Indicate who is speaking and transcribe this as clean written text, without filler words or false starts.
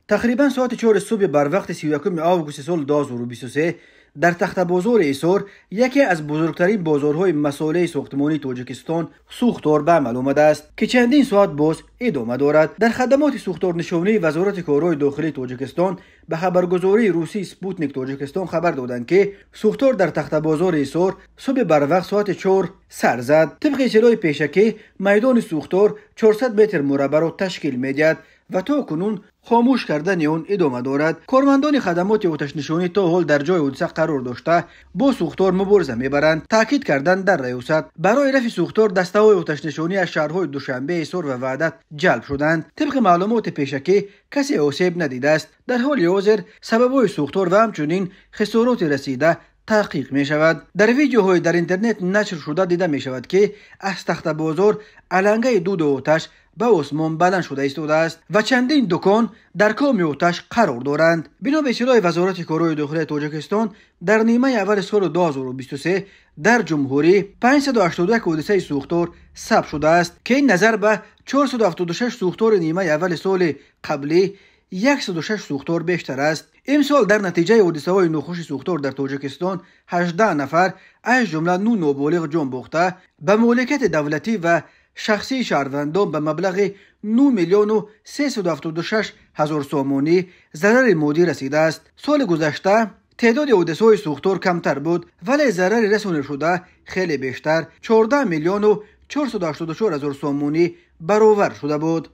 Speaker 1: تقریبا ساعت 4 صبح بر وقت 31 آگوست سال 2023 در تخت بازار ایسور، یکی از بزرگترین بازارهای مساله ساختمانی تاجیکستان، سوختار به عمل آمده است که چندین ساعت باز ادامه دارد. در خدمات سوختار نشانی وزارت کارهای داخلی تاجیکستان به خبرگزاری روسی سپوتنیک تاجیکستان خبر دادند که سوختار در تخت بازار ایسور صبح بر وقت ساعت 4 سر زد. طبق اطلاع پیشکی، میدان سوختار 400 متر مربع را تشکیل می‌دهد و تا کنون خاموش کردن آن ادامه دارد. کارمندان خدمات آتش نشانی تا حال در جای حادثه قرار داشته با سوختار مبارزه میبرند. تاکید کردند در ریاست برای رفع سوختار دسته‌های آتش نشانی از شهرهای دوشنبه، ایسور و وحدت جلب شدند. طبق معلومات پیشکی کسی آسیب ندیده است. در حال حاضر سبب‌های سوختار و همچنین خسارات رسیده تحقیق می شود. در ویدیوهای در اینترنت نشر شده دیده می شود که از تخت بازار علنگه دود آتش به آسمان بلند شده ایستاده است و چندین دکان در کام آتش قرار دارند. بنا به اطلاع وزارت کارهای داخلی تاجیکستان، در نیمه اول سال 2023 در جمهوری 581 حادثه سوختار ثبت شده است که این نظر به 476 سوختار نیمه اول سال قبلی 106 سوختار بیشتر است. امسال در نتیجه حادثه‌های ناخوش سوختار در تاجیکستان 18 نفر از جمله 9 نابالغ جان باخته به مالکیت دولتی و شخصی شهروندان به مبلغ 9 میلیون و 376 هزار سامانی ضرر مادی رسیده است. سال گذشته تعداد حادثه‌های سوختار کمتر بود ولی ضرر رسانده شده خیلی بیشتر، 14 میلیون و 484 هزار سامانی برآورد شده بود.